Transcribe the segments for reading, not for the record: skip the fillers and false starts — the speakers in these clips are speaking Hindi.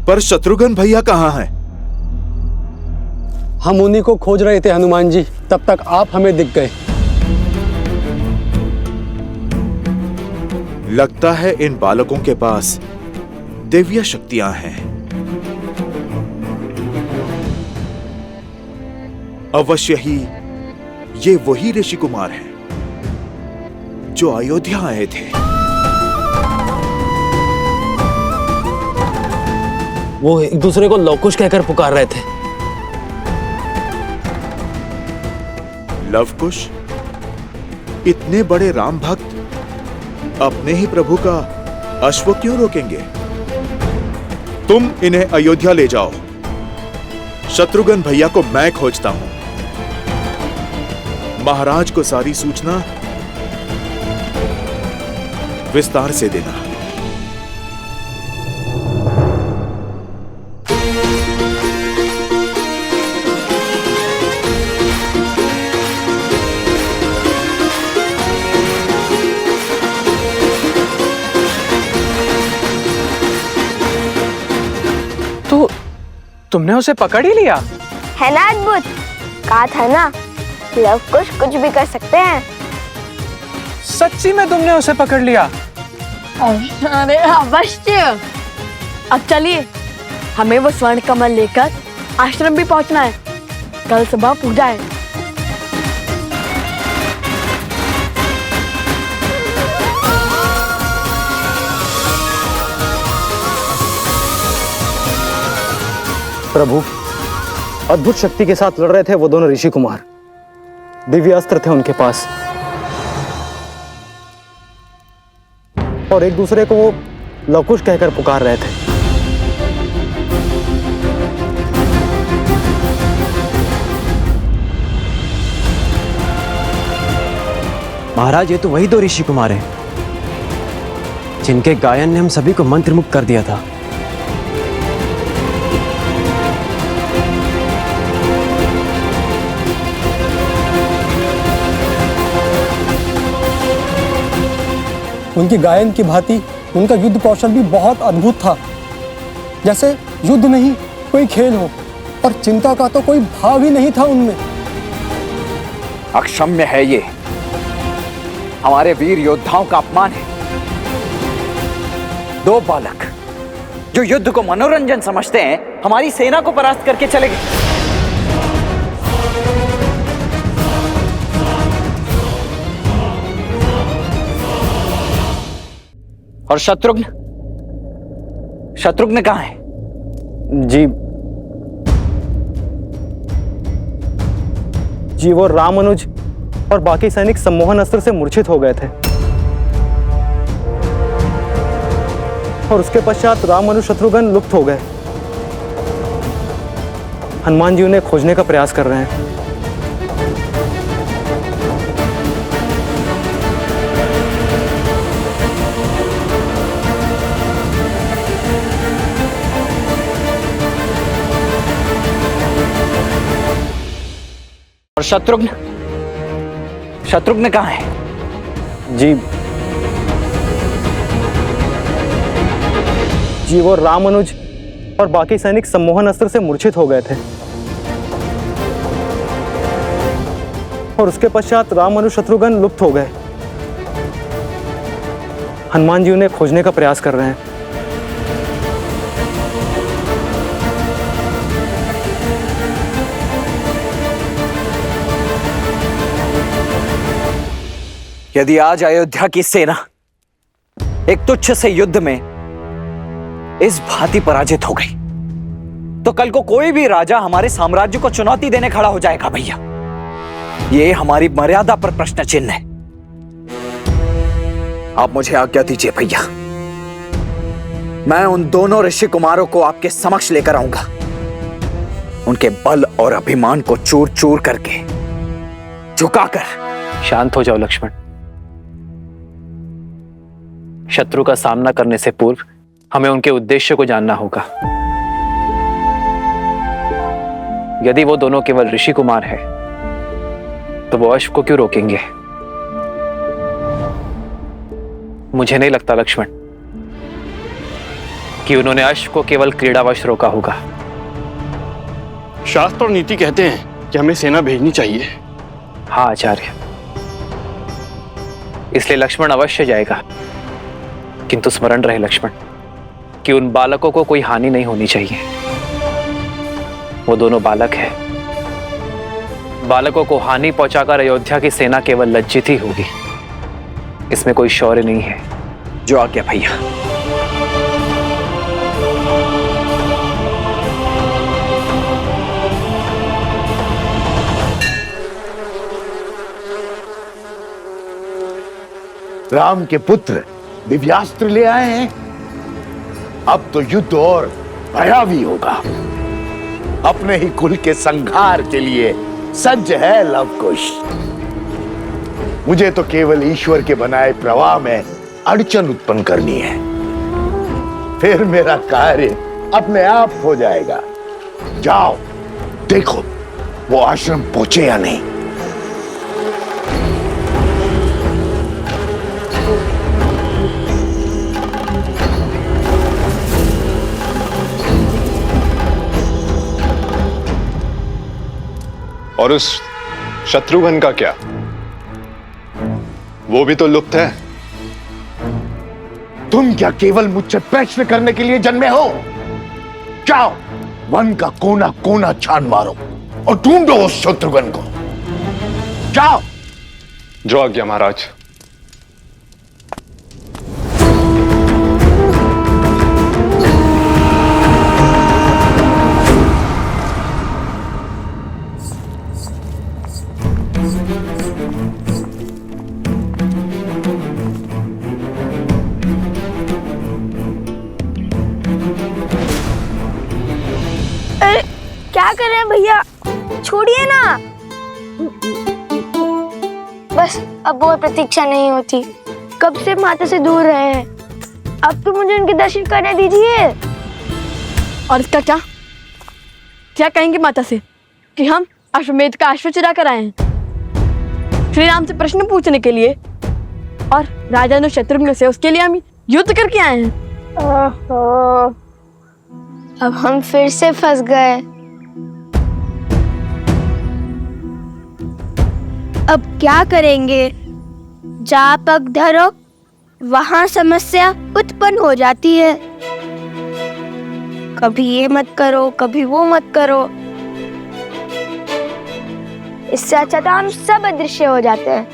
पर शत्रुघ्न भैया कहाँ हैं? हम उन्हीं को खोज रहे थे हनुमान जी, तब तक आप हमें दिख गए। लगता है इन बालकों के पास दिव्य शक्तियां हैं। अवश्य ही ये वही ऋषि कुमार हैं जो अयोध्या आए थे। वो एक दूसरे को लवकुश कहकर पुकार रहे थे। लवकुश? इतने बड़े राम भक्त अपने ही प्रभु का अश्व क्यों रोकेंगे? तुम इन्हें अयोध्या ले जाओ। शत्रुघ्न भैया को मैं खोजता हूं। महाराज को सारी सूचना विस्तार से देना। तो तुमने उसे पकड़ ही लिया? है ना अद्भुत? कहा था ना, लवकुश कुछ भी कर सकते हैं। सच्ची में तुमने उसे पकड़ लिया? अरे अवश्य। अब चलिए, हमें वो स्वर्ण कमल लेकर आश्रम भी पहुंचना है। कल सुबह पूजा है। प्रभु, अद्भुत शक्ति के साथ लड़ रहे थे वो दोनों ऋषि कुमार। दिव्य अस्त्र थे उनके पास और एक दूसरे को वो लवकुश कहकर पुकार रहे थे। महाराज, ये तो वही दो ऋषि कुमार हैं जिनके गायन ने हम सभी को मंत्रमुग्ध कर दिया था। उनकी गायन की भांति उनका युद्ध कौशल भी बहुत अद्भुत था। जैसे युद्ध नहीं कोई खेल हो, और चिंता का तो कोई भाव ही नहीं था उनमें। अक्षम्य है ये, हमारे वीर योद्धाओं का अपमान है। दो बालक जो युद्ध को मनोरंजन समझते हैं, हमारी सेना को परास्त करके चले गए। और शत्रुघ्न कहाँ है? जी वो रामानुज और बाकी सैनिक सम्मोहन अस्त्र से मूर्छित हो गए थे, और उसके पश्चात रामानुज शत्रुघ्न लुप्त हो गए। हनुमान जी उन्हें खोजने का प्रयास कर रहे हैं। और शत्रुघ्न कहाँ है? जी वो रामानुज और बाकी सैनिक सम्मोहन अस्त्र से मूर्छित हो गए थे, और उसके पश्चात रामानुज शत्रुघ्न लुप्त हो गए। हनुमान जी उन्हें खोजने का प्रयास कर रहे हैं। यदि आज अयोध्या की सेना एक तुच्छ से युद्ध में इस भांति पराजित हो गई, तो कल को कोई भी राजा हमारे साम्राज्य को चुनौती देने खड़ा हो जाएगा। भैया, ये हमारी मर्यादा पर प्रश्न चिन्ह है। आप मुझे आज्ञा दीजिए भैया, मैं उन दोनों ऋषि कुमारों को आपके समक्ष लेकर आऊंगा। उनके बल और अभिमान को चूर चूर करके झुकाकर। शांत हो जाओ लक्ष्मण। शत्रु का सामना करने से पूर्व हमें उनके उद्देश्य को जानना होगा। यदि वो दोनों केवल ऋषि कुमार हैं, तो वो अश्व को क्यों रोकेंगे? मुझे नहीं लगता लक्ष्मण कि उन्होंने अश्व को केवल क्रीड़ावश रोका होगा। शास्त्र और नीति कहते हैं कि हमें सेना भेजनी चाहिए। हाँ आचार्य, इसलिए लक्ष्मण अवश्य जाएगा, किंतु स्मरण रहे लक्ष्मण कि उन बालकों को कोई हानि नहीं होनी चाहिए। वो दोनों बालक हैं। बालकों को हानि पहुंचाकर अयोध्या की सेना केवल लज्जित ही होगी। इसमें कोई शौर्य नहीं है। जो आज्ञा भैया। राम के पुत्र दिव्यास्त्र ले आए हैं। अब तो युद्ध और भयावी होगा। अपने ही कुल के संहार के लिए सज्ज है लवकुश। मुझे तो केवल ईश्वर के बनाए प्रवाह में अड़चन उत्पन्न करनी है, फिर मेरा कार्य अपने आप हो जाएगा। जाओ देखो वो आश्रम पहुंचे या नहीं। और उस शत्रुघ्न का क्या? वो भी तो लुप्त है। तुम क्या केवल मुझसे प्रश्न करने के लिए जन्मे हो? जाओ वन का कोना कोना छान मारो और ढूंढो उस शत्रुघ्न को। जाओ। जो आज्ञा महाराज। क्या कर रहे हैं भैया? छोड़िए ना। बस अब वो प्रतीक्षा नहीं होती। कब से माता से दूर रहे हैं, अब तो मुझे उनके दर्शन करने दीजिए। और इसका क्या क्या कहेंगे माता से कि हम अश्वमेध का अश्व चुरा कर आए हैं श्री राम से प्रश्न पूछने के लिए, और राजा शत्रुघ्न से उसके लिए हम युद्ध करके आए हैं। ओहो, अब हम फिर से फंस गए। अब क्या करेंगे? जहाँ पग धरो वहां समस्या उत्पन्न हो जाती है। कभी ये मत करो, कभी वो मत करो। इससे अच्छा तो हम सब अदृश्य हो जाते हैं।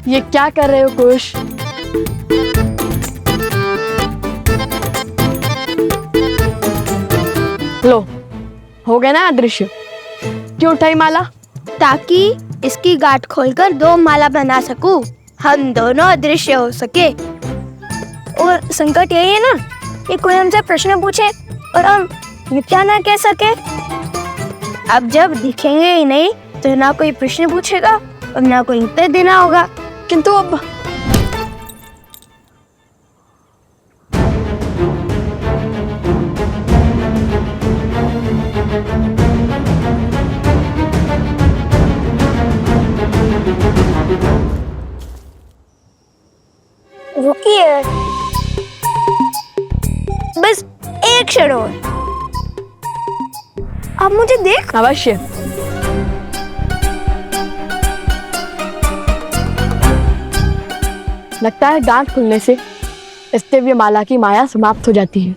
ये क्या कर रहे हो कुश? लो, हो गया ना अदृश्य। क्यों उठाई माला? ताकि इसकी गांठ खोलकर 2 माला बना सकूं, हम दोनों अदृश्य हो सके। और संकट यही है ना कि कोई हमसे प्रश्न पूछे और हम मिथ्या ना कह सके। अब जब दिखेंगे ही नहीं तो ना कोई प्रश्न पूछेगा और ना कोई उत्तर देना होगा। किंतु अब रुकिए, बस एक क्षण और। आप मुझे देख। अवश्य। लगता है गांठ खुलने से स्तेव्य माला की माया समाप्त हो जाती है।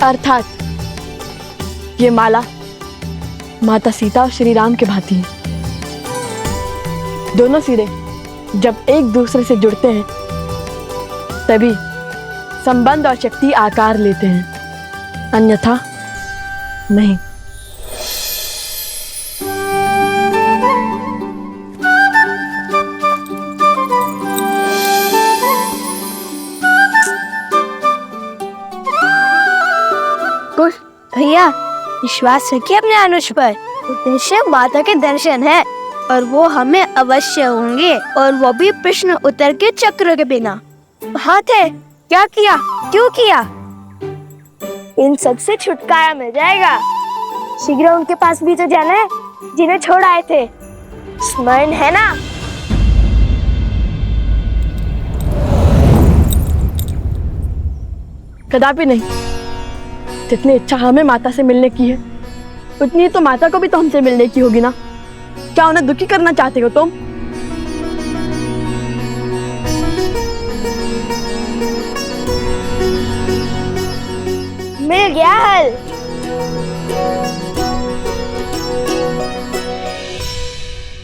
अर्थात ये माला माता सीता और श्री राम के भांति है। दोनों सिरे जब एक दूसरे से जुड़ते हैं तभी संबंध और शक्ति आकार लेते हैं, अन्यथा नहीं। कुश भैया, विश्वास रखिए अपने अनुज पर। उद्देश्य माता के दर्शन है और वो हमें अवश्य होंगे, और वो भी प्रश्न उत्तर के चक्र के बिना। हाथ है, क्या किया? क्यों किया? इन सब से छुटकारा मिल जाएगा। शीघ्र उनके पास भी तो जाना है जिन्हें छोड़ आए थे। स्मरण है ना? कदापि नहीं। जितनी इच्छा हमें माता से मिलने की है, उतनी तो माता को भी तो हमसे मिलने की होगी ना। क्या उन्हें दुखी करना चाहते हो तुम? मिल गया हल।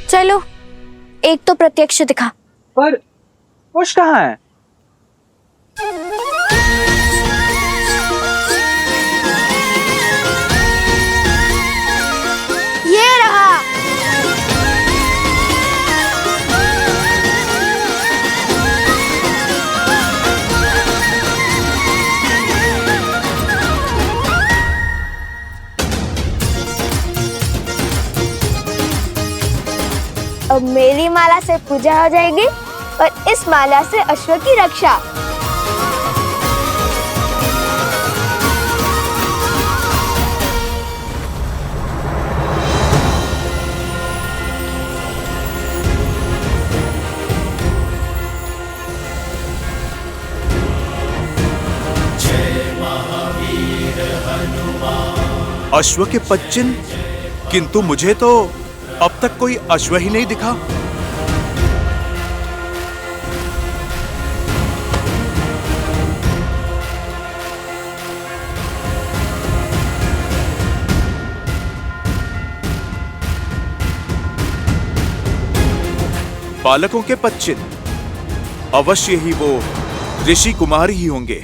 चलो, एक तो प्रत्यक्ष दिखा। पर कुश कहाँ है? ये रहा। अब मेरी माला से पूजा हो जाएगी और इस माला से अश्व की रक्षा। अश्व के पदचिन्ह, किंतु मुझे तो अब तक कोई अश्व ही नहीं दिखा। बालकों के पदचिन्ह, अवश्य ही वो ऋषि कुमार ही होंगे।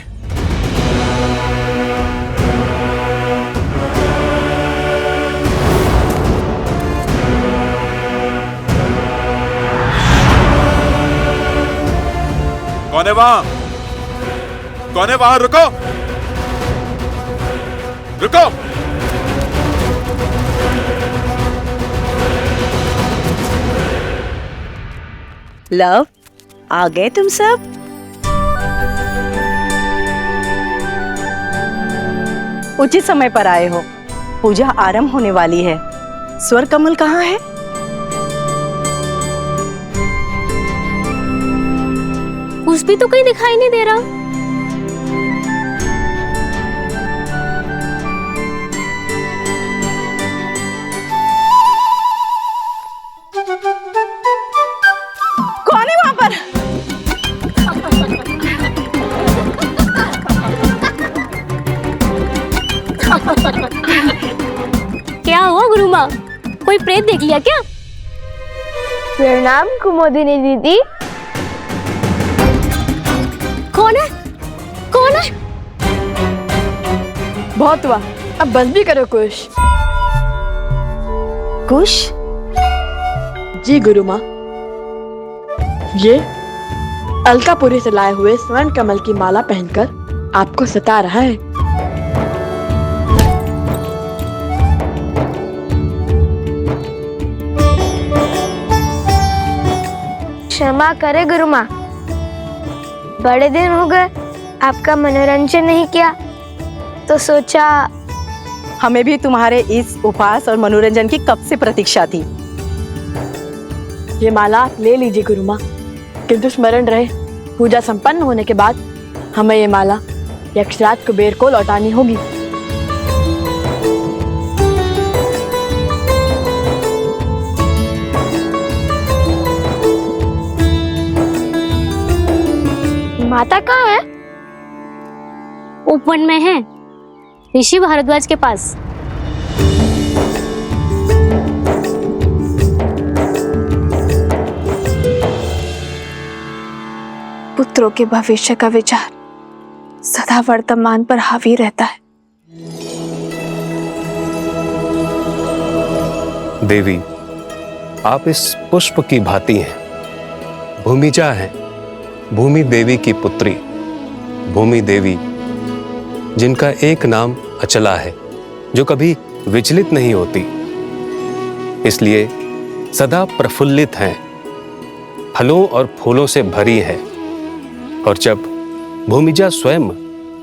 कौन है वहां? कौन है वहां? रुको, रुको। लव, आ गए तुम सब? उचित समय पर आए हो। पूजा आरंभ होने वाली है। स्वर कमल कहाँ है? कुछ भी तो कहीं दिखाई नहीं दे रहा। कौन है वहां पर? क्या हुआ गुरु माँ? कोई प्रेत देख लिया क्या? प्रणाम कुमोदिनी दीदी। कौन है? कौन है? बहुत हुआ, अब बस भी करो कुश। कुश? जी गुरु माँ, ये अलकापुरी से लाए हुए स्वर्ण कमल की माला पहनकर आपको सता रहा है। क्षमा करे गुरु माँ, बड़े दिन हो गए आपका मनोरंजन नहीं किया, तो सोचा। हमें भी तुम्हारे इस उपहास और मनोरंजन की कब से प्रतीक्षा थी। ये माला आप ले लीजिए गुरु माँ, किंतु स्मरण रहे, पूजा संपन्न होने के बाद हमें ये माला यक्षराज कुबेर को लौटानी होगी। माता कहाँ है? उपवन में है, ऋषि भारद्वाज के पास। पुत्रों के भविष्य का विचार सदा वर्तमान पर हावी रहता है। देवी, आप इस पुष्प की भांति हैं। भूमिजा है, भूमि देवी की पुत्री। भूमि देवी जिनका एक नाम अचला है, जो कभी विचलित नहीं होती, इसलिए सदा प्रफुल्लित हैं, फलों और फूलों से भरी है। और जब भूमिजा स्वयं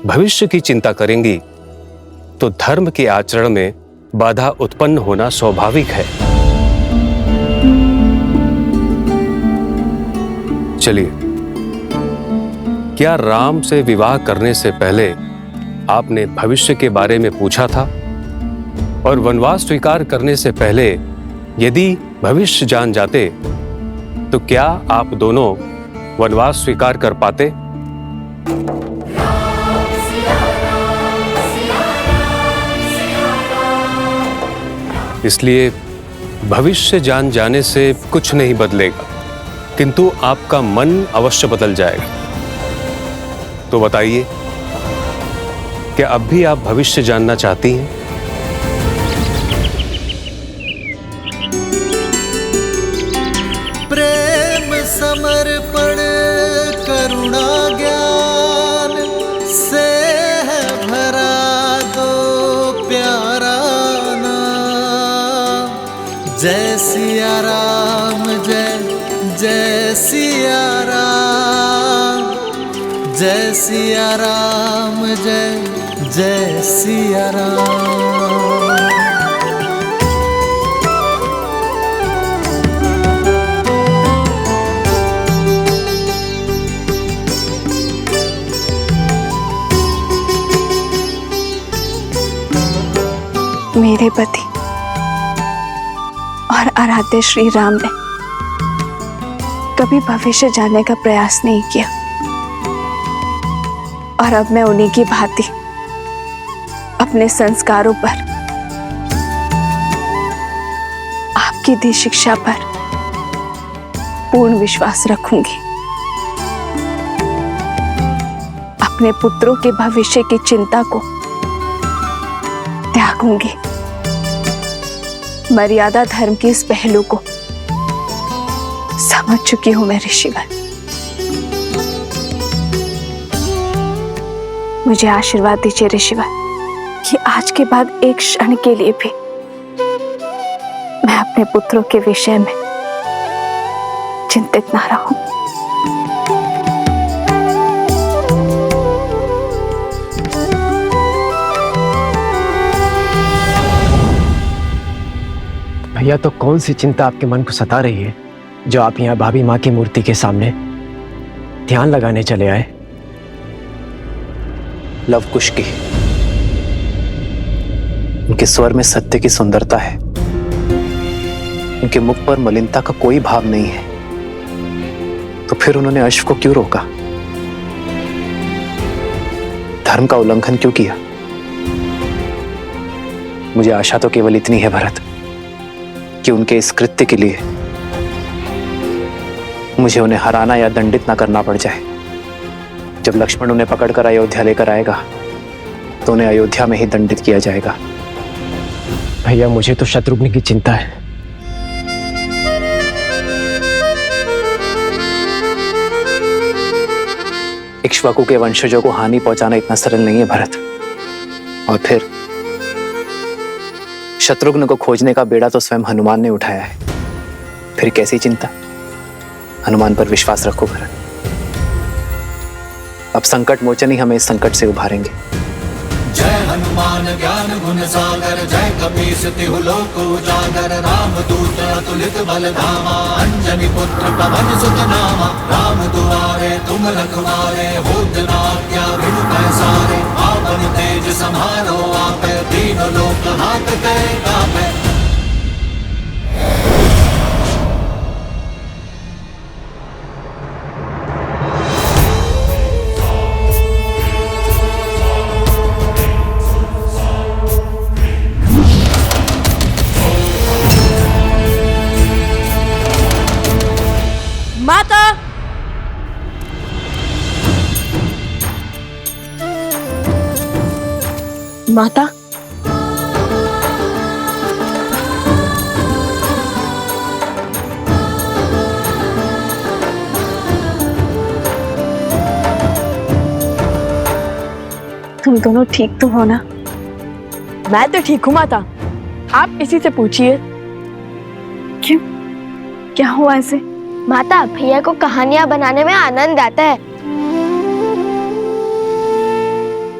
भविष्य की चिंता करेंगी तो धर्म के आचरण में बाधा उत्पन्न होना स्वाभाविक है। चलिए, क्या राम से विवाह करने से पहले आपने भविष्य के बारे में पूछा था? और वनवास स्वीकार करने से पहले यदि भविष्य जान जाते तो क्या आप दोनों वनवास स्वीकार कर पाते? इसलिए भविष्य जान जाने से कुछ नहीं बदलेगा, किंतु आपका मन अवश्य बदल जाएगा। तो बताइए, क्या अब भी आप भविष्य जानना चाहती हैं? प्रेम समर्पण करुणा ज्ञान से है भरा दो प्यारा नाम। जय सिया राम, जय जय सिया राम, जय सिया राम, जय जय सिया राम। मेरे पति और आराध्य श्री राम ने कभी भविष्य जानने का प्रयास नहीं किया, और अब मैं उन्हीं की भांति अपने संस्कारों पर, आपकी दी शिक्षा पर पूर्ण विश्वास रखूंगी। अपने पुत्रों के भविष्य की चिंता को त्यागूंगी। मर्यादा धर्म के इस पहलू को समझ चुकी हूं मैं ऋषिवर। मुझे आशीर्वाद दीजिए ऋषिवर कि आज के बाद एक क्षण के लिए भी मैं अपने पुत्रों के विषय में चिंतित ना रहूं। भैया, तो कौन सी चिंता आपके मन को सता रही है जो आप यहाँ भाभी माँ की मूर्ति के सामने ध्यान लगाने चले आए? लव कुश की, उनके स्वर में सत्य की सुंदरता है, उनके मुख पर मलिनता का कोई भाव नहीं है, तो फिर उन्होंने अश्व को क्यों रोका? धर्म का उल्लंघन क्यों किया? मुझे आशा तो केवल इतनी है भरत कि उनके इस कृत्य के लिए मुझे उन्हें हराना या दंडित ना करना पड़ जाए। जब लक्ष्मण उन्हें पकड़कर अयोध्या लेकर आएगा तो उन्हें अयोध्या में ही दंडित किया जाएगा। भैया, मुझे तो शत्रुघ्न की चिंता है। इक्ष्वाकु के वंशजों को हानि पहुंचाना इतना सरल नहीं है भरत। और फिर शत्रुघ्न को खोजने का बेड़ा तो स्वयं हनुमान ने उठाया है, फिर कैसी चिंता? हनुमान पर विश्वास रखो भरत। अब संकट मोचन ही हमें इस संकट से उभारेंगे। जय हनुमान ज्ञान गुण सागर, जय कपीस तिहु लोक उजागर। राम दूत अतुलित बल धामा, अंजनी पुत्र पवन सुत नामा। राम दुआरे तुम रखवारे, होत न आज्ञा बिनु पैसारे। आपन तेज समारो आपे, दीन लोक हाथ ते कापे। माता, माता, तुम दोनों ठीक तो हो ना? मैं तो ठीक हूँ माता, आप इसी से पूछिए। क्यों, क्या हुआ ऐसे? माता, भैया को कहानियां बनाने में आनंद आता है।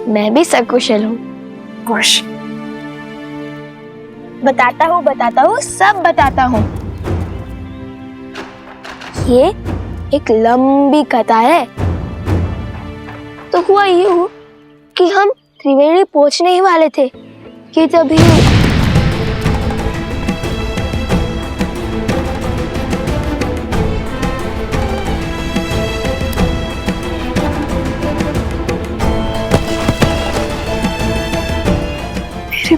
मैं भी सकुशल हूँ। खुश। बताता हूँ, सब बताता हूँ। ये एक लंबी कथा है। तो हुआ यूं कि हम त्रिवेणी पहुंचने ही वाले थे कि तभी मेरे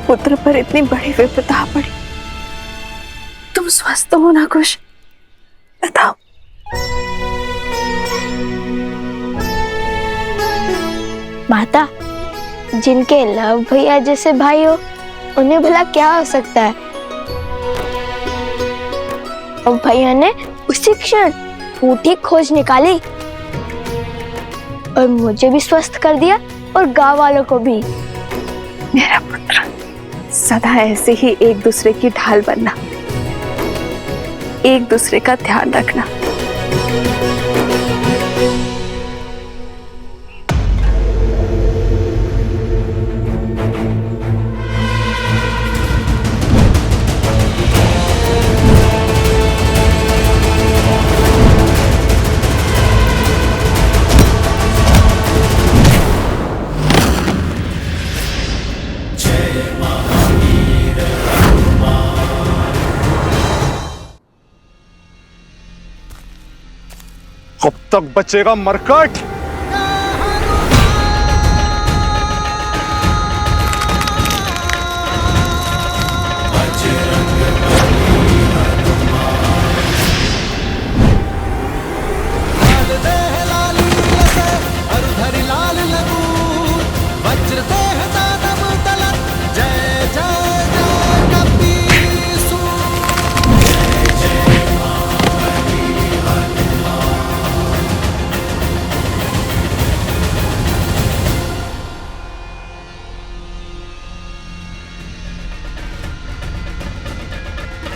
पुत्र पर इतनी बड़ी विपदा पड़ी। तुम स्वस्थ हो ना कुश? बताओ। माता, जिनके लव भैया जैसे भाई हो उन्हें भला क्या हो सकता है? और भैया ने उसी क्षण फूटी खोज निकाली और मुझे भी स्वस्थ कर दिया और गांव वालों को भी। मेरा पुत्र, सदा ऐसे ही एक दूसरे की ढाल बनना, एक दूसरे का ध्यान रखना। कब तक बचेगा मरकट?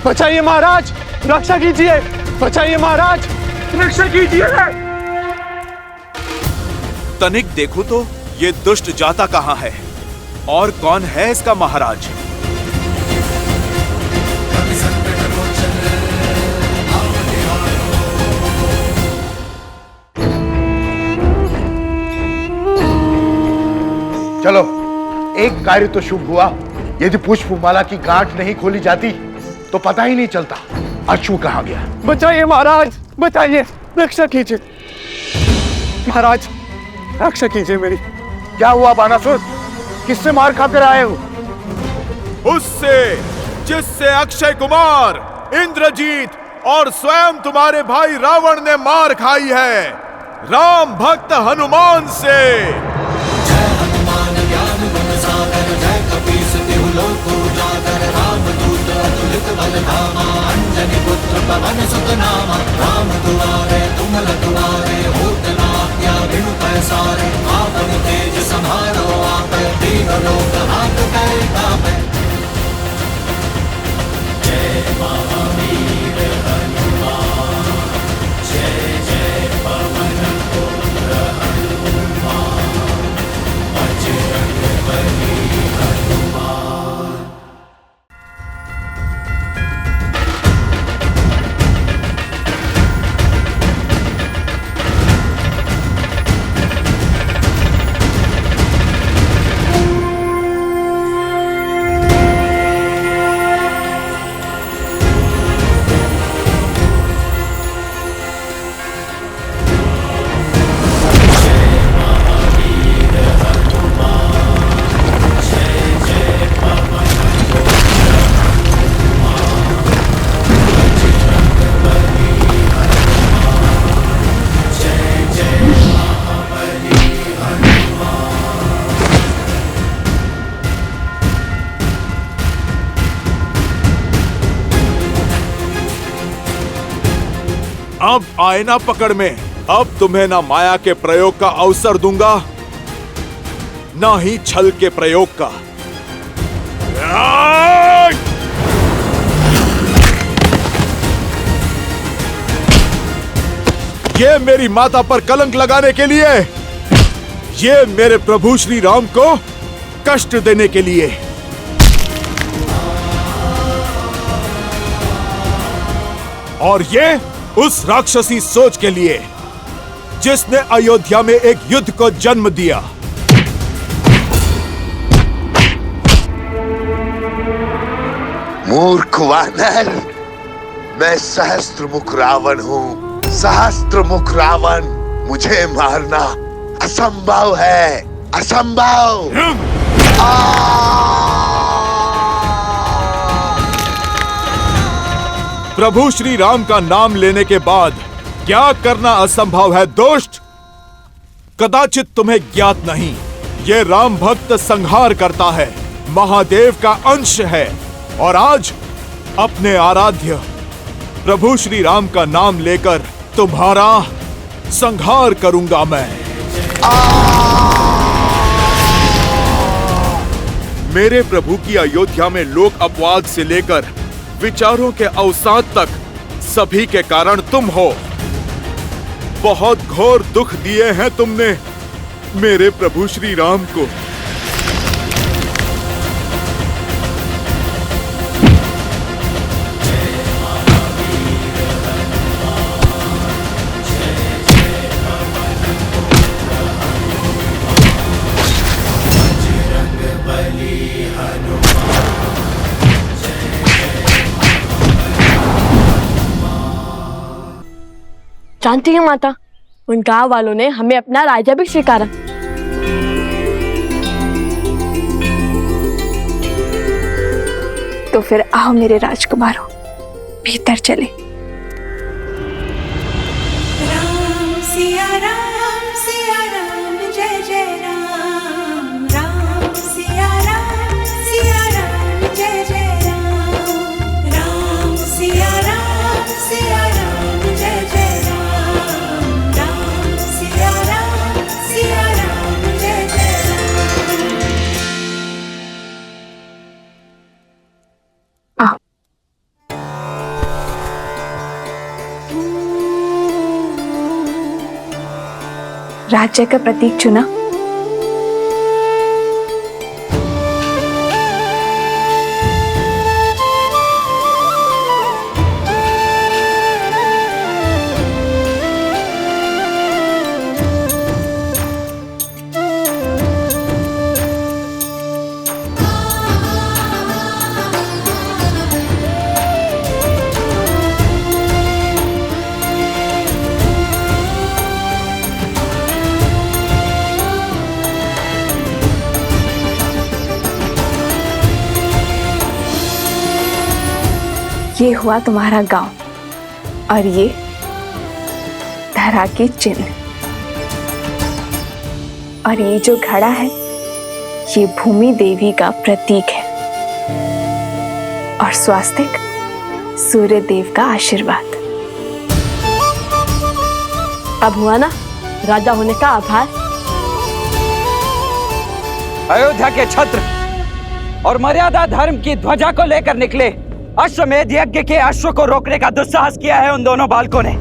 बचाइए महाराज, रक्षा कीजिए। बचाइए महाराज, रक्षा कीजिए। तनिक देखो तो ये दुष्ट जाता कहाँ है और कौन है इसका महाराज? चलो, एक कार्य तो शुभ हुआ। यदि पुष्पमाला की गांठ नहीं खोली जाती तो पता ही नहीं चलता अश्व कहाँ गया। बचाइए महाराज, बचाइए, रक्षा कीजिए। महाराज, रक्षा कीजिए मेरी। क्या हुआ बानासुर? किससे मार खाकर आए हो? उससे जिससे अक्षय कुमार, इंद्रजीत और स्वयं तुम्हारे भाई रावण ने मार खाई है, राम भक्त हनुमान से। जय हनुमान ज्ञान गुण सागर, जय कपीस तिहु लोक उजागर, रामदूत अतुलित बल धामा, अंजनी पुत्र पवन सुत नामा, राम दुआरे तुम रखवारे, होत न आज्ञा बिनु पैसारे, आपन तेज समारो आपै, तीनों लोक हाथ पैर कापै। जय महावीर हनुमान, जय जय पवन पुत्र हनुमान, बजरंग बली हनुमान। अब आए ना पकड़ में। अब तुम्हें ना माया के प्रयोग का अवसर दूंगा, ना ही छल के प्रयोग का। ये मेरी माता पर कलंक लगाने के लिए ये मेरे प्रभु श्री राम को कष्ट देने के लिए। और ये उस राक्षसी सोच के लिए जिसने अयोध्या में एक युद्ध को जन्म दिया। मूर्ख वानर, मैं सहस्त्रमुख रावण हूँ। सहस्त्रमुख रावण, मुझे मारना असंभव है, असंभव। प्रभु श्री राम का नाम लेने के बाद क्या करना असंभव है दुष्ट? कदाचित तुम्हें ज्ञात नहीं, ये राम भक्त संहार करता है, महादेव का अंश है। और आज अपने आराध्य प्रभु श्री राम का नाम लेकर तुम्हारा संहार करूंगा मैं। मेरे प्रभु की अयोध्या में लोक अपवाद से लेकर विचारों के अवसाद तक सभी के कारण तुम हो। बहुत घोर दुख दिए हैं तुमने मेरे प्रभु श्री राम को। जानती है माता, उन गांव वालों ने हमें अपना राजा भी स्वीकारा। तो फिर आओ मेरे राजकुमारों, भीतर चले। राम सिया राम जय जय राम। राम सिया राम जय जय राम। राम सिया राम जय जय राम। राम सिया राम जय जय राम। आओ। राज्य का प्रतीक चुना। ये हुआ तुम्हारा गांव और ये धरा के चिन्ह। और ये जो घड़ा है ये भूमि देवी का प्रतीक है और स्वास्तिक सूर्य देव का आशीर्वाद। अब हुआ ना राजा होने का आभार। अयोध्या के छत्र और मर्यादा धर्म की ध्वजा को लेकर निकले अश्वमेध यज्ञ के अश्व को रोकने का दुस्साहस किया है उन दोनों बालकों ने।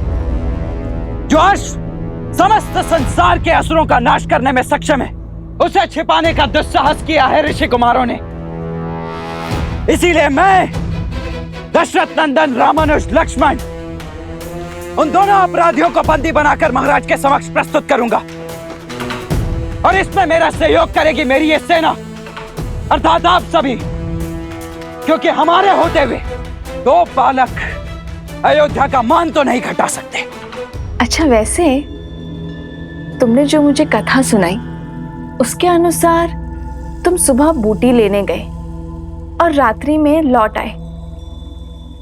जो अश्व समस्त संसार के असुरों का नाश करने में सक्षम है, उसे छिपाने का दुस्साहस किया है ऋषि कुमारों ने। इसीलिए मैं दशरथ नंदन रामानुज लक्ष्मण उन दोनों अपराधियों को बंदी बनाकर महाराज के समक्ष प्रस्तुत करूंगा। और इसमें मेरा सहयोग करेगी मेरी ये सेना अर्थात आप सभी, क्योंकि हमारे होते हुए दो बालक अयोध्या का मान तो नहीं घटा सकते। अच्छा, वैसे तुमने जो मुझे कथा सुनाई उसके अनुसार तुम सुबह बूटी लेने गए और रात्रि में लौट आए,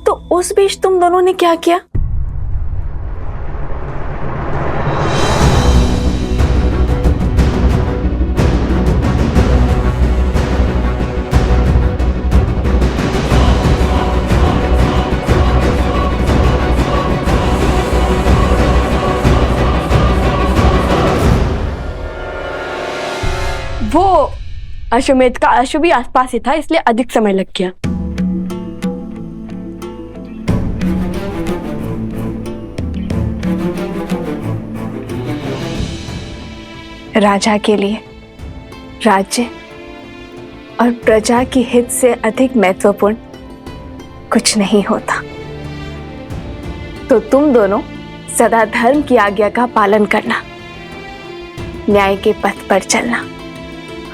तो उस बीच तुम दोनों ने क्या किया? वो अश्वमेध का अश्व भी आसपास ही था, इसलिए अधिक समय लग गया। राजा के लिए राज्य और प्रजा की हित से अधिक महत्वपूर्ण कुछ नहीं होता। तो तुम दोनों सदा धर्म की आज्ञा का पालन करना, न्याय के पथ पर चलना।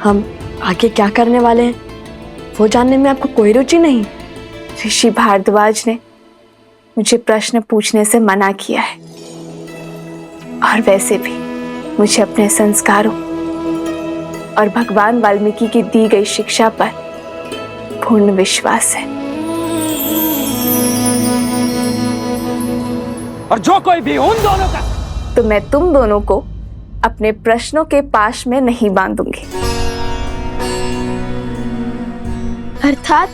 हम आगे क्या करने वाले हैं वो जानने में आपको कोई रुचि नहीं? ऋषि भारद्वाज ने मुझे प्रश्न पूछने से मना किया है, और वैसे भी मुझे अपने संस्कारों और भगवान वाल्मीकि की दी गई शिक्षा पर पूर्ण विश्वास है। और जो कोई भी उन दोनों का, तो मैं तुम दोनों को अपने प्रश्नों के पाश में नहीं बांधूंगी। अर्थात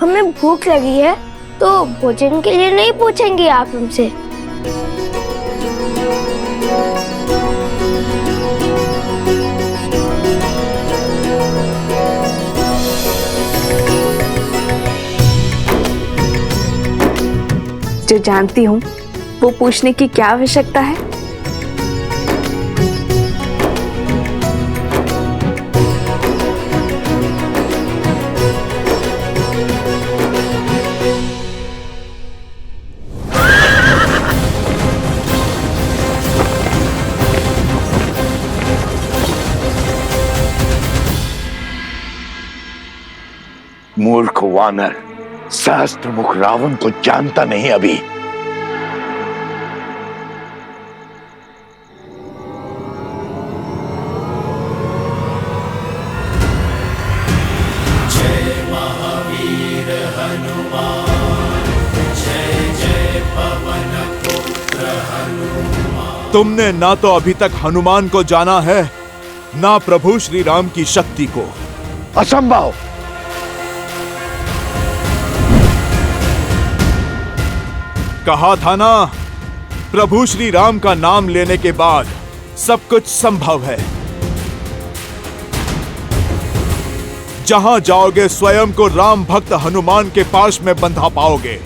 हमें भूख लगी है तो भोजन के लिए नहीं पूछेंगे आप हमसे? जो जानती हूँ वो पूछने की क्या आवश्यकता है? मूर्ख वानर सहस्त्रमुख रावण को जानता नहीं अभी। जय महावीर हनुमान, जय जय पवन पुत्र हनुमान। तुमने ना तो अभी तक हनुमान को जाना है, ना प्रभु श्री राम की शक्ति को। असंभव। कहा था ना, प्रभु श्री राम का नाम लेने के बाद सब कुछ संभव है। जहां जाओगे स्वयं को राम भक्त हनुमान के पास में बंधा पाओगे।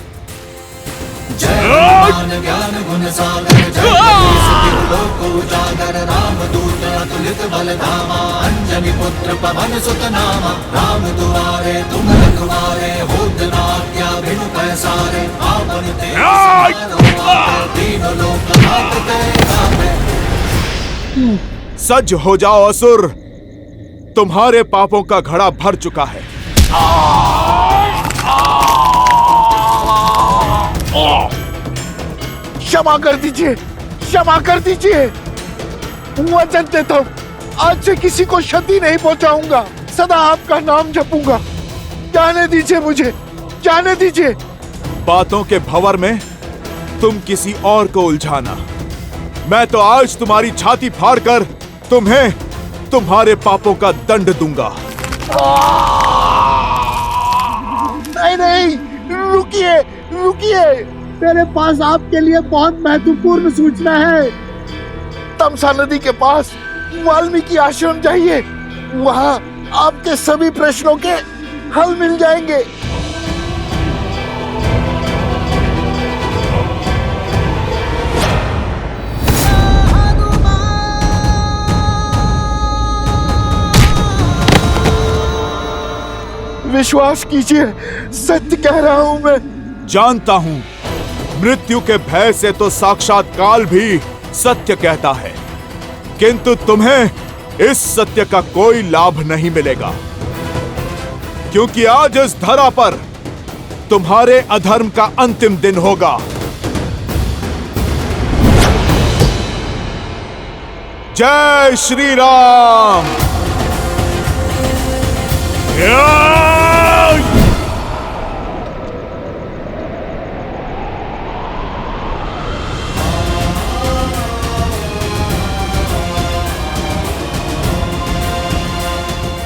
जय हनुमान ज्ञान गुण सागर, जय कपीस लोक उजागर, रामदूत अतुलित बल धामा, अंजनी पुत्र पवन सुत नामा। राम दुआरे तुम रखवारे, होत न आज्ञा बिनु पैसारे। आपन तेज समारो, तीनों लोक आपते गावे। सज हो जाओ असुर, तुम्हारे पापों का घड़ा भर चुका है। क्षमा कर दीजिए, क्षमा कर दीजिए। वचन देता हूं, आज से किसी को क्षति नहीं पहुंचाऊंगा, सदा आपका नाम जपूंगा। जाने दीजिए मुझे, जाने दीजिए। बातों के भंवर में तुम किसी और को उलझाना। मैं तो आज तुम्हारी छाती फाड़कर तुम्हें तुम्हारे पापों का दंड दूंगा। नहीं नहीं, रुकिए रुकिए, मेरे पास आपके लिए बहुत महत्वपूर्ण सूचना है। तमसा नदी के पास वाल्मीकि आश्रम जाइए, वहां आपके सभी प्रश्नों के हल मिल जाएंगे। विश्वास कीजिए, सत्य कह रहा हूं मैं। जानता हूं, मृत्यु के भय से तो साक्षात काल भी सत्य कहता है, किंतु तुम्हें इस सत्य का कोई लाभ नहीं मिलेगा, क्योंकि आज इस धरा पर तुम्हारे अधर्म का अंतिम दिन होगा। जय श्री राम।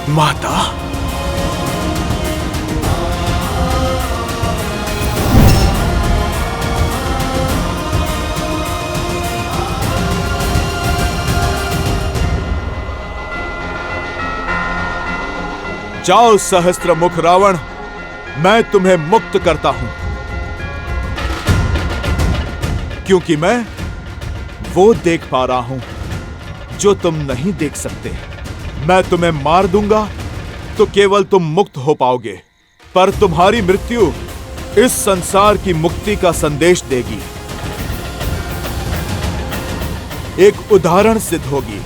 माता, जाओ सहस्त्रमुख रावण, मैं तुम्हें मुक्त करता हूं, क्योंकि मैं वो देख पा रहा हूं जो तुम नहीं देख सकते। मैं तुम्हें मार दूंगा तो केवल तुम मुक्त हो पाओगे, पर तुम्हारी मृत्यु इस संसार की मुक्ति का संदेश देगी, एक उदाहरण सिद्ध होगी।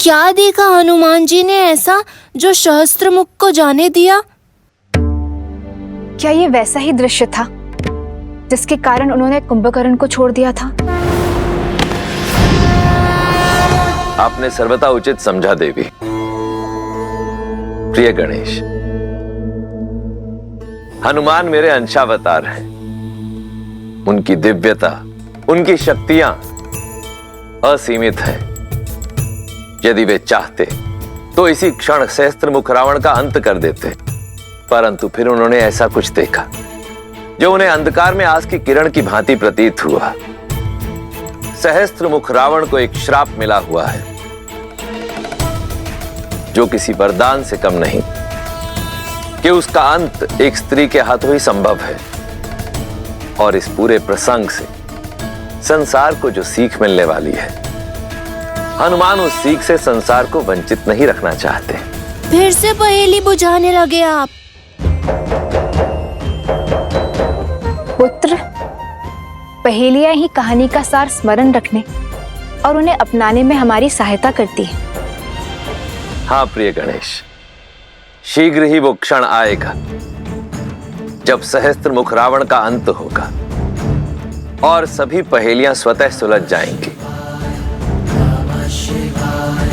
क्या देखा हनुमान जी ने ऐसा जो सहस्त्रमुख को जाने दिया? क्या ये वैसा ही दृश्य था जिसके कारण उन्होंने कुंभकर्ण को छोड़ दिया था? आपने सर्वथा उचित समझा देवी। प्रिय गणेश, हनुमान मेरे अंशावतार हैं। उनकी दिव्यता, उनकी शक्तियां असीमित हैं। यदि वे चाहते तो इसी क्षण सहस्त्रमुख रावण का अंत कर देते, परंतु फिर उन्होंने ऐसा कुछ देखा जो उन्हें अंधकार में आस की किरण की भांति प्रतीत हुआ। सहस्त्रमुख रावण को एक श्राप मिला हुआ है जो किसी वरदान से कम नहीं, कि उसका अंत एक स्त्री के हाथों ही संभव है। और इस पूरे प्रसंग से संसार को जो सीख मिलने वाली है, हनुमान उस सीख से संसार को वंचित नहीं रखना चाहते। फिर से पहेली बुझाने लगे आप। पुत्र, पहेलियां ही कहानी का सार स्मरण रखने और उन्हें अपनाने में हमारी सहायता करती है। हाँ प्रिय गणेश, शीघ्र ही वो क्षण आएगा जब सहस्त्रमुख रावण का अंत होगा और सभी पहेलियां स्वतः सुलझ जाएंगी। नमः शिवाय,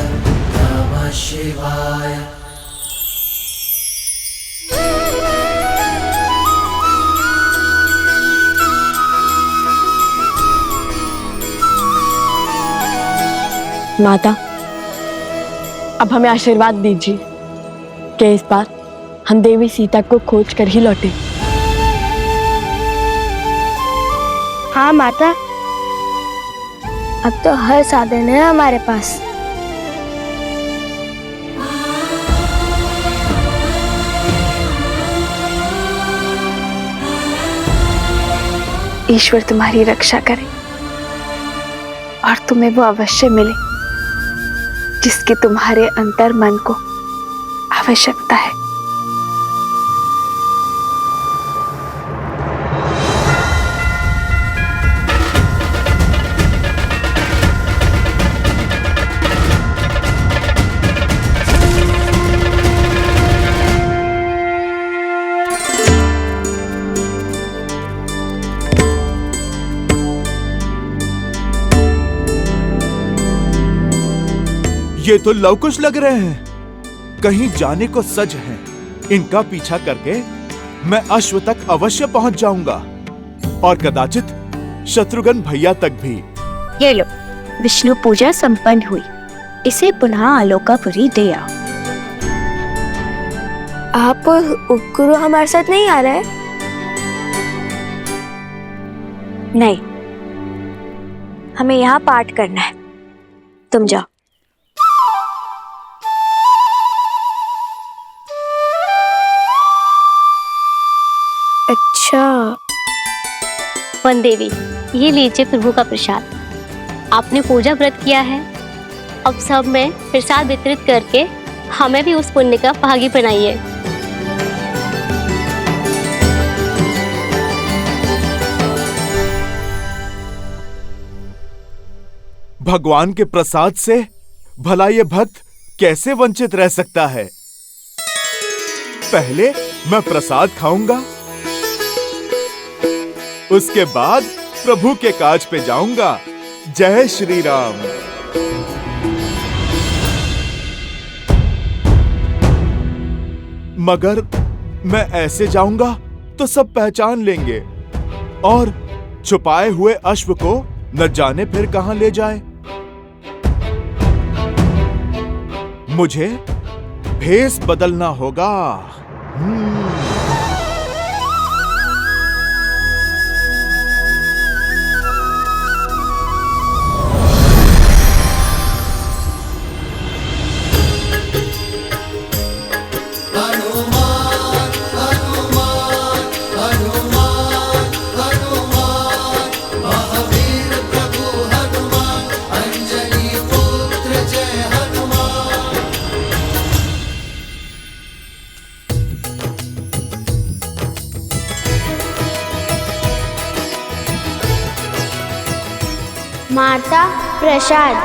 नमः शिवाय। माता, अब हमें आशीर्वाद दीजिए कि इस बार हम देवी सीता को खोज कर ही लौटे। हाँ माता, अब तो हर साधन है हमारे पास। ईश्वर तुम्हारी रक्षा करे और तुम्हें वो अवश्य मिले जिसकी तुम्हारे अंतर मन को आवश्यकता है। ये तो लवकुश लग रहे हैं, कहीं जाने को सज हैं। इनका पीछा करके मैं अश्व तक अवश्य पहुंच जाऊंगा और कदाचित शत्रुघ्न भैया तक भी। ये लो, विष्णु पूजा संपन्न हुई, इसे पुनः आलोकापुरी दे आओ। आप गुरु हमारे साथ नहीं आ रहे? नहीं, हमें यहाँ पाठ करना है, तुम जाओ। अच्छा। वन देवी, ये लीजिए प्रभु का प्रसाद। आपने पूजा व्रत किया है, अब सब में प्रसाद वितरित करके हमें भी उस पुण्य का भागी बनाइए। भगवान के प्रसाद से भला ये भक्त कैसे वंचित रह सकता है? पहले मैं प्रसाद खाऊंगा, उसके बाद प्रभु के काज पे जाऊंगा। जय श्री राम। मगर मैं ऐसे जाऊंगा तो सब पहचान लेंगे और छुपाए हुए अश्व को न जाने फिर कहां ले जाए। मुझे भेष बदलना होगा। महावीर प्रभु माता प्रसाद।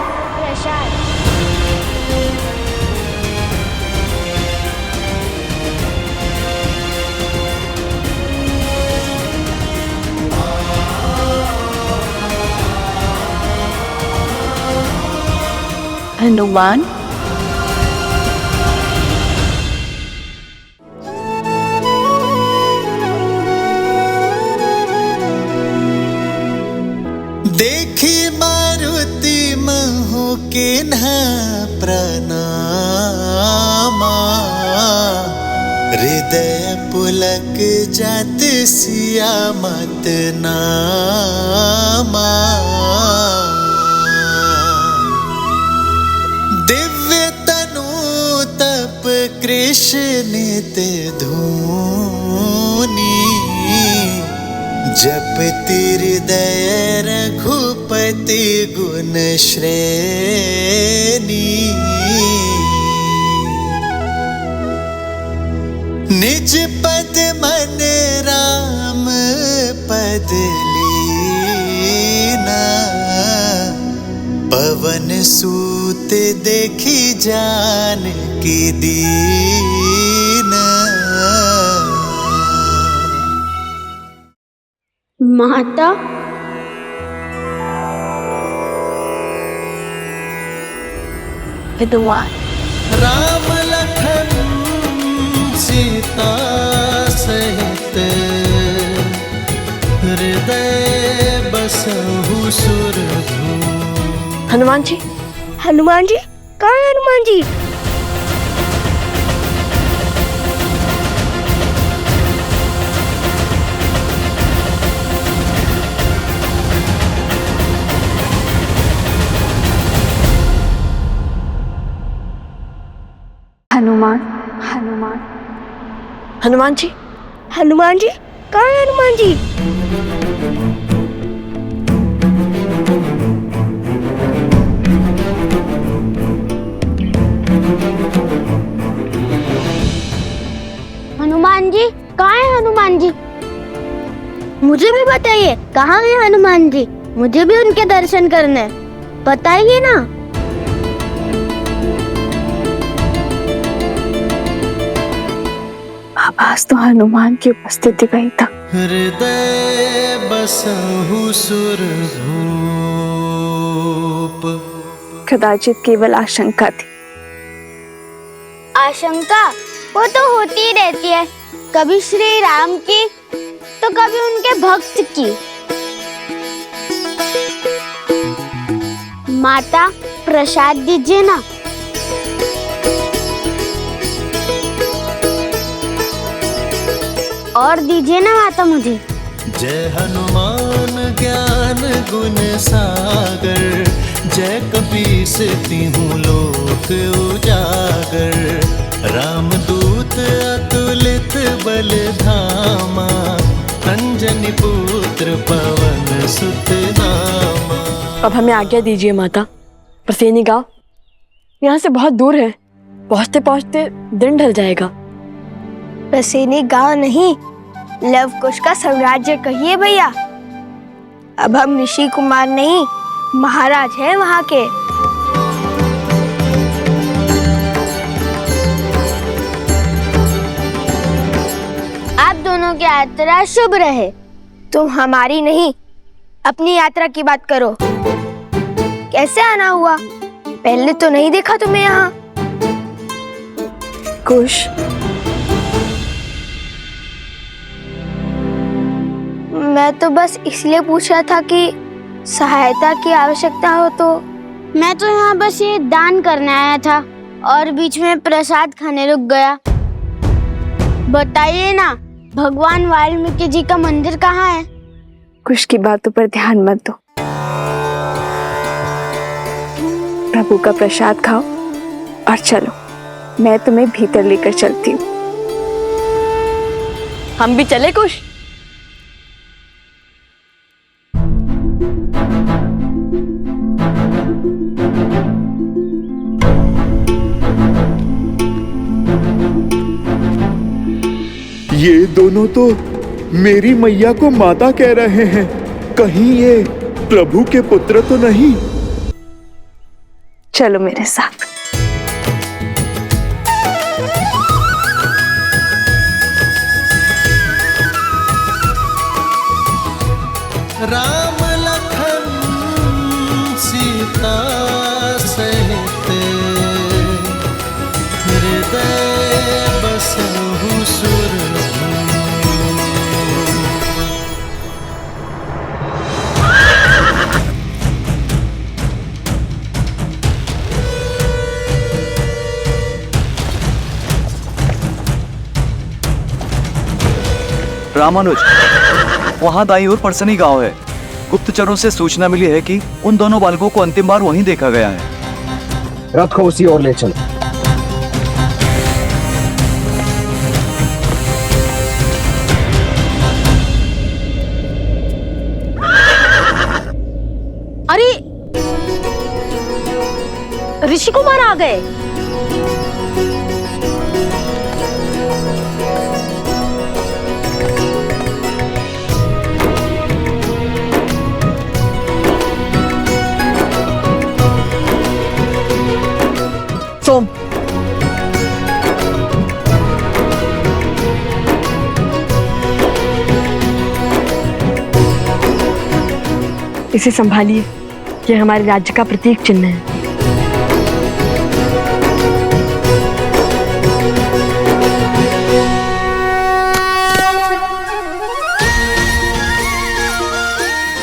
हनुमान देखी मारुति महु के न प्रणामा, हृदय पुलक जात सिया मत नामा। दिव्य तनु तप कृष्ण धूनी, जपति हृदय रघुपति गुण श्रेणी। निज पद मन राम पद लीना, पवन सूत देखी जान की दीना। माता हनुमान राम लखन सीता सहित, हृदय बसहु सुरभूप। हनुमान जी, हनुमान जी, कहाँ है हनुमान जी? हनुमान हनुमान हनुमान जी, हनुमान जी, कहाँ है हनुमान जी? हनुमान जी, कहाँ है हनुमान जी? मुझे भी बताइए, कहाँ है हनुमान जी? मुझे भी उनके दर्शन करने हैं। बताइए ना। आवाज तो हनुमान की उपस्थिति का ही था। हृदय बसहु सुरभूप। कदाचित केवल आशंका थी। आशंका वो तो होती ही रहती है, कभी श्री राम की तो कभी उनके भक्त की। माता प्रसाद दीजिए ना। और दीजिए ना माता मुझे। जय हनुमान ज्ञान गुण सागर, जय कपीस तिहुँ लोक उजागर। राम दूत अतुलित बल धामा, अंजनी पुत्र पवन सुत नामा। अब हमें आज्ञा दीजिए माता। प्रसेनी गांव यहाँ से बहुत दूर है, पहुँचते पहुँचते दिन ढल जाएगा। प्रसेनी गांव नहीं, लवकुश का साम्राज्य कहिए भैया। अब हम ऋषि कुमार नहीं, महाराज हैं वहाँ के। आप दोनों की यात्रा शुभ रहे। तुम हमारी नहीं, अपनी यात्रा की बात करो। कैसे आना हुआ? पहले तो नहीं देखा तुम्हें यहाँ। कुश, मैं तो बस इसलिए पूछ रहा था कि सहायता की आवश्यकता हो तो। मैं तो यहाँ बस ये दान करने आया था और बीच में प्रसाद खाने रुक गया। बताइए ना, भगवान वाल्मीकि जी का मंदिर कहाँ है? कुश की बातों पर ध्यान मत दो। प्रभु का प्रसाद खाओ और चलो, मैं तुम्हें भीतर लेकर चलती हूँ। हम भी चले कुश? ये दोनों तो मेरी मैया को माता कह रहे हैं। कहीं ये प्रभु के पुत्र तो नहीं? चलो मेरे साथ। राम लखन सीता सहित हृदय बसहु सुरभूमि। रामानुज, वहां दाईं ओर परसनी गांव है। गुप्तचरों से सूचना मिली है कि उन दोनों बालकों को अंतिम बार वहीं देखा गया है। रथ को उसी ओर ले चलो। अरे ऋषि कुमार आ गए। सोम, इसे संभालिए, ये हमारे राज्य का प्रतीक चिन्ह है।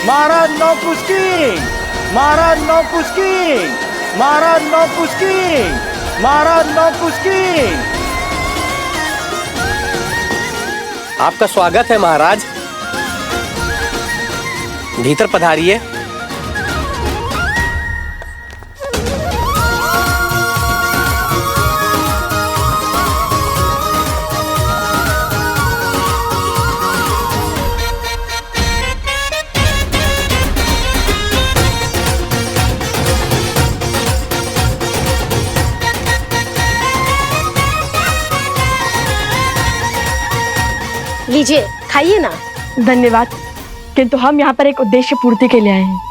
महाराज नौकुस्की, महाराज नौकुस्की, महाराज नौकुस्की, महाराज नौकुस्की। आपका स्वागत है महाराज, भीतर पधारिए। लीजिए, खाइए ना। धन्यवाद, किंतु हम यहाँ पर एक उद्देश्य पूर्ति के लिए आए हैं।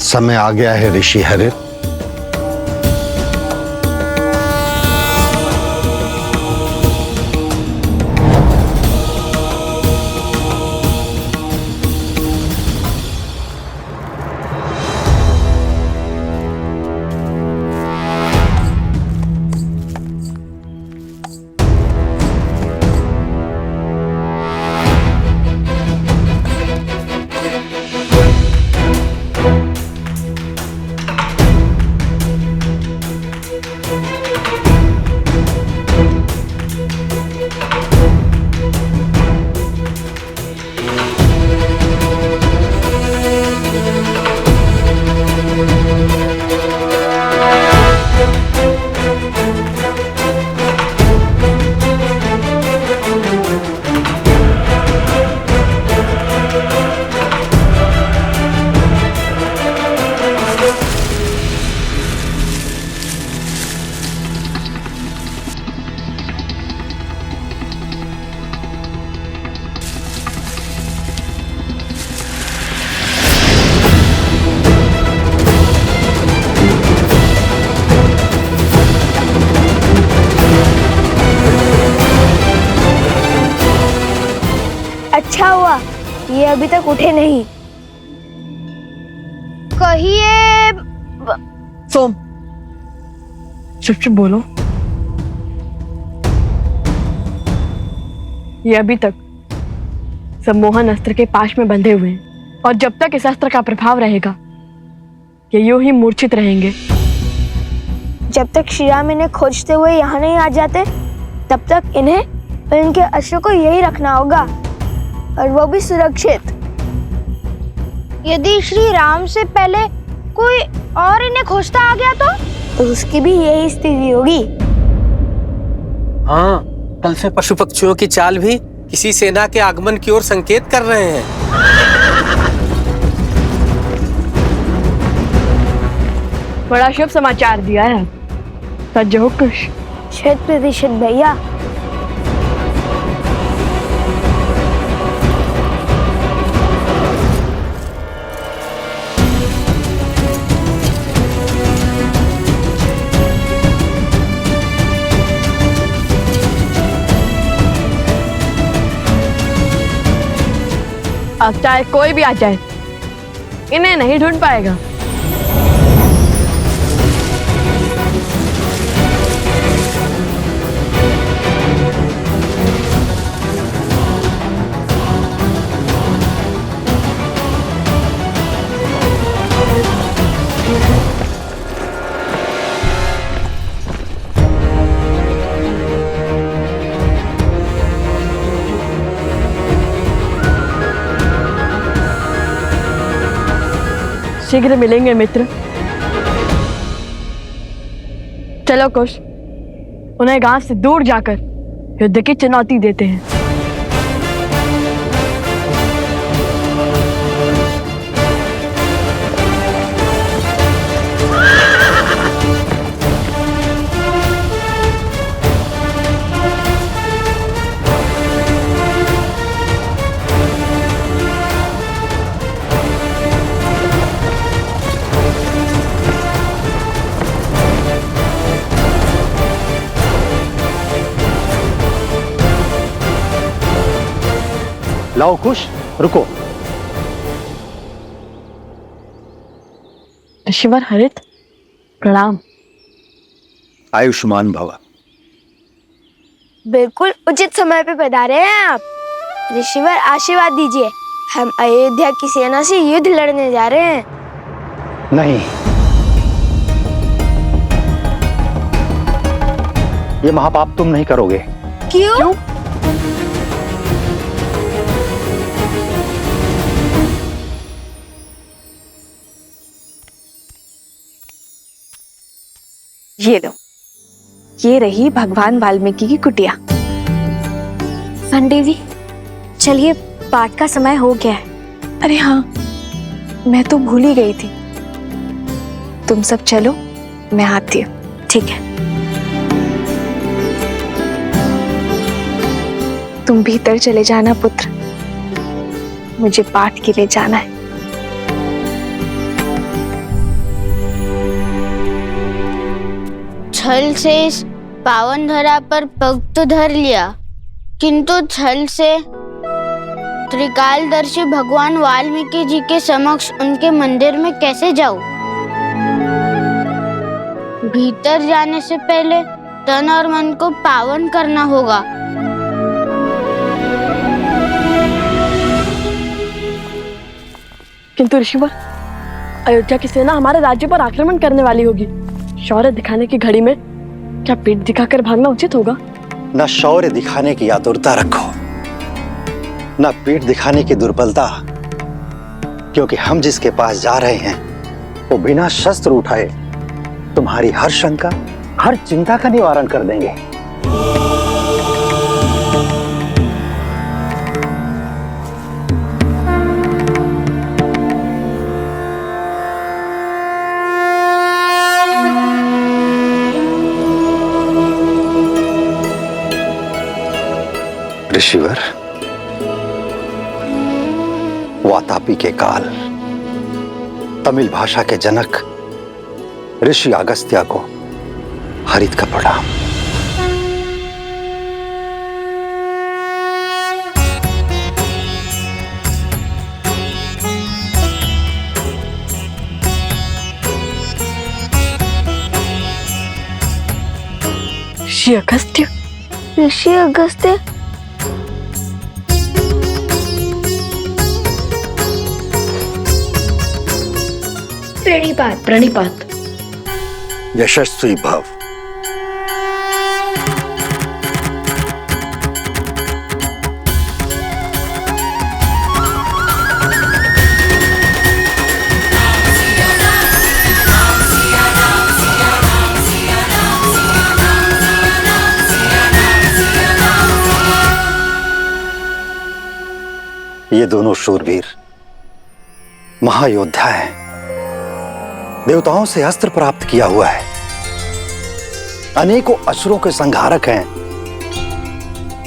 समय आ गया है ऋषि हरित। अच्छा हुआ ये अभी तक उठे नहीं। कहिए। सोम, चुप चुप बोलो। ये अभी तक सम्मोहन अस्त्र के पाश में बंधे हुए हैं, और जब तक इस अस्त्र का प्रभाव रहेगा ये यूं ही मूर्छित रहेंगे। जब तक श्री राम इन्हें खोजते हुए यहाँ नहीं आ जाते तब तक इन्हें और इनके अश्व को यही रखना होगा, और वो भी सुरक्षित। यदि श्री राम से पहले कोई और इन्हें खोजता आ गया तो उसकी भी यही स्थिति होगी। हाँ, कल से पशु पक्षियों की चाल भी किसी सेना के आगमन की ओर संकेत कर रहे हैं। बड़ा शुभ समाचार दिया है। सज्ज हो खुश। 100% भैया। अब चाहे कोई भी आ जाए, इन्हें नहीं ढूंढ पाएगा। शीघ्र मिलेंगे मित्र। चलो कुश, उन्हें गांव से दूर जाकर युद्ध की चुनौती देते हैं। लाओ कुश, रुको। ऋषिवर हरित, प्रणाम। आयुष्मान भव। बिल्कुल उचित समय पे पधारे हैं आप। ऋषिवर आशीर्वाद दीजिए, हम अयोध्या की सेना से युद्ध लड़ने जा रहे हैं। नहीं, ये महापाप तुम नहीं करोगे। क्यों? ये लो, ये रही भगवान वाल्मीकि की कुटिया। देवी, चलिए पाठ का समय हो गया है। अरे हाँ, मैं तो भूल ही गई थी। तुम सब चलो, मैं आती हूँ। ठीक है। तुम भीतर चले जाना पुत्र, मुझे पाठ के लिए जाना है। छल से इस पावन धरा पर पग तो धर लिया, किंतु छल से त्रिकालदर्शी भगवान वाल्मीकि जी के समक्ष उनके मंदिर में कैसे जाऊं? भीतर जाने से पहले तन और मन को पावन करना होगा। किंतु ऋषिवर, अयोध्या की सेना हमारे राज्य पर आक्रमण करने वाली होगी। शौर्य दिखाने की घड़ी में क्या पीठ दिखाकर भागना उचित होगा? न शौर्य दिखाने की आतुरता रखो, न पीठ दिखाने की दुर्बलता, क्योंकि हम जिसके पास जा रहे हैं वो बिना शस्त्र उठाए तुम्हारी हर शंका, हर चिंता का निवारण कर देंगे। ऋषिवर, वातापी के काल तमिल भाषा के जनक ऋषि अगस्त्य को हरित का प्रणाम। ऋषि अगस्त्य? ऋषि अगस्त्य? प्रणिपात प्रणिपात। यशस्वी भव। ये दोनों शूरवीर महायोद्धा हैं, देवताओं से अस्त्र प्राप्त किया हुआ है, अनेकों असुरों के संहारक हैं,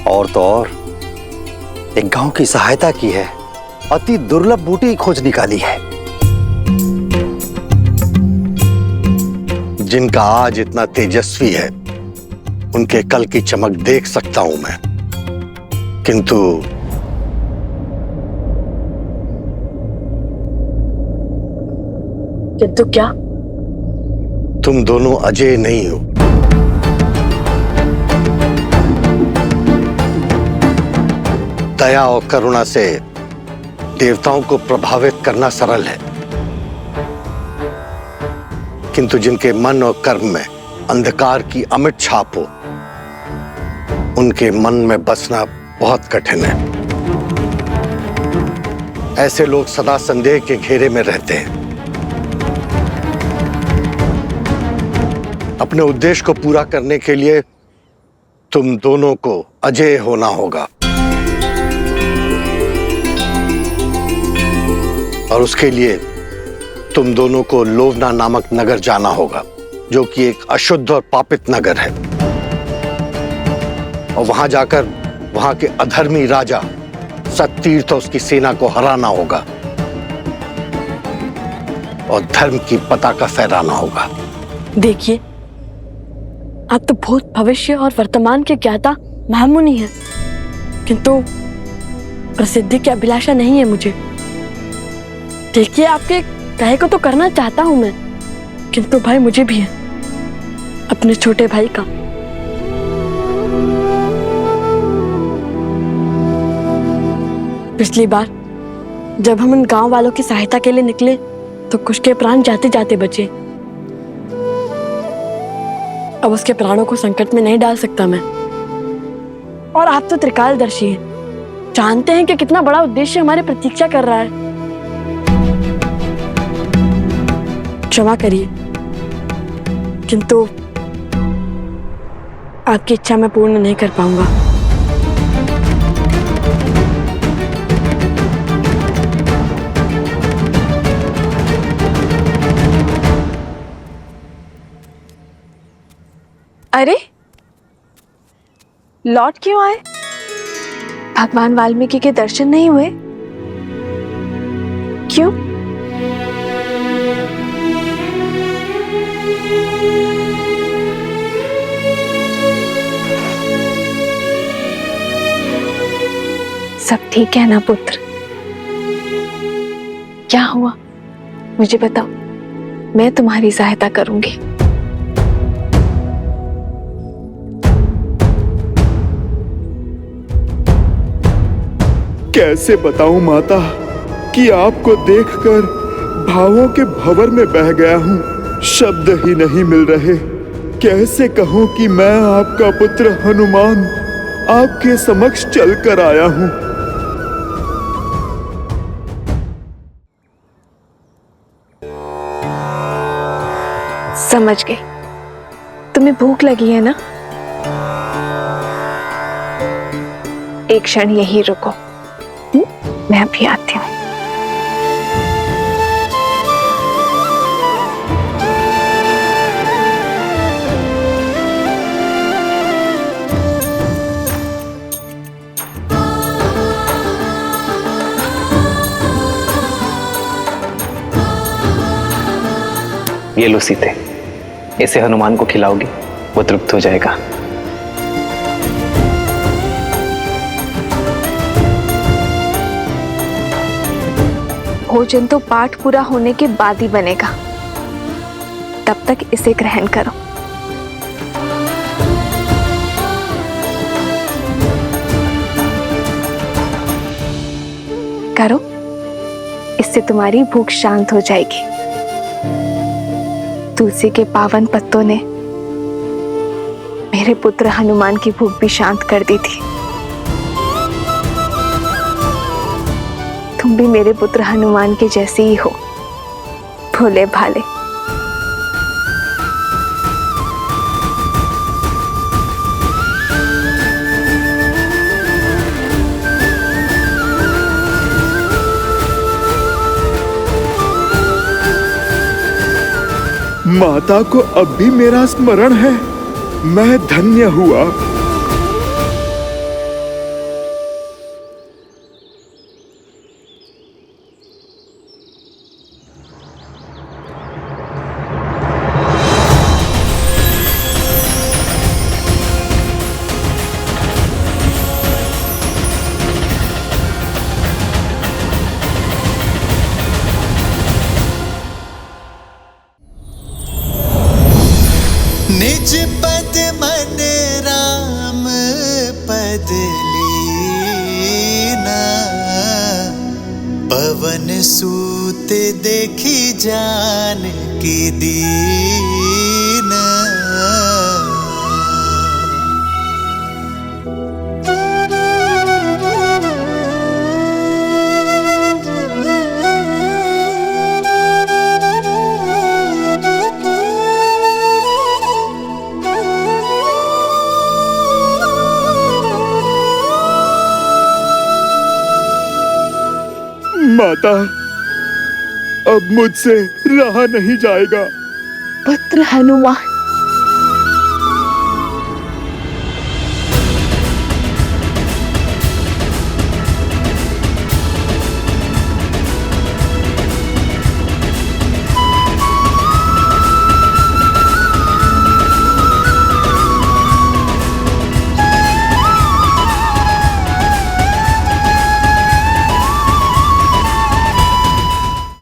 और तो और एक गांव की सहायता की है, अति दुर्लभ बूटी की खोज निकाली है। जिनका आज इतना तेजस्वी है, उनके कल की चमक देख सकता हूं मैं, किंतु क्या? तुम दोनों अजय नहीं हो। दया और करुणा से देवताओं को प्रभावित करना सरल है, किंतु जिनके मन और कर्म में अंधकार की अमिट छाप हो, उनके मन में बसना बहुत कठिन है। ऐसे लोग सदा संदेह के घेरे में रहते हैं। अपने उद्देश्य को पूरा करने के लिए तुम दोनों को अजेय होना होगा, और उसके लिए तुम दोनों को लोवना नामक नगर जाना होगा, जो कि एक अशुद्ध और पापित नगर है, और वहां जाकर वहां के अधर्मी राजा सत्तीर्थ और उसकी सेना को हराना होगा और धर्म की पताका फहराना होगा। देखिए, आप तो भूत, भविष्य और वर्तमान के ज्ञाता महामुनि हैं, किंतु प्रसिद्धि की अभिलाषा नहीं है मुझे। देखिए, आपके कहे को तो करना चाहता हूं मैं, किंतु भाई मुझे भी है अपने छोटे भाई का। पिछली बार जब हम उन गांव वालों की सहायता के लिए निकले तो कुछ के प्राण जाते जाते बचे। अब उसके प्राणों को संकट में नहीं डाल सकता मैं। और आप तो त्रिकालदर्शी हैं, जानते हैं कि कितना बड़ा उद्देश्य हमारी प्रतीक्षा कर रहा है। क्षमा करिए, किंतु आपकी इच्छा मैं पूर्ण नहीं कर पाऊंगा। अरे, लौट क्यों आए? भगवान वाल्मीकि के दर्शन नहीं हुए? क्यों? सब ठीक है ना पुत्र? क्या हुआ मुझे बताओ, मैं तुम्हारी सहायता करूंगी। कैसे बताऊं माता कि आपको देखकर भावों के भंवर में बह गया हूं, शब्द ही नहीं मिल रहे। कैसे कहूं कि मैं आपका पुत्र हनुमान आपके समक्ष चलकर आया हूं। समझ गई, तुम्हें भूख लगी है ना? एक क्षण यहीं रुको, मैं अभी आती हूँ। ये लो सीते, इसे हनुमान को खिलाओगी, वो तृप्त हो जाएगा। भोजन तो पाठ पूरा होने के बाद ही बनेगा, तब तक इसे ग्रहण करो। करो, इससे तुम्हारी भूख शांत हो जाएगी। तुलसी के पावन पत्तों ने मेरे पुत्र हनुमान की भूख भी शांत कर दी थी। तुम भी मेरे पुत्र हनुमान के जैसे ही हो, भोले भाले। माता को अब भी मेरा स्मरण है। मैं धन्य हुआ। निज पद मन राम पद लीना, पवन सूत देखी जान की दीना। माता, अब मुझसे रहा नहीं जाएगा। पुत्र हनुमान,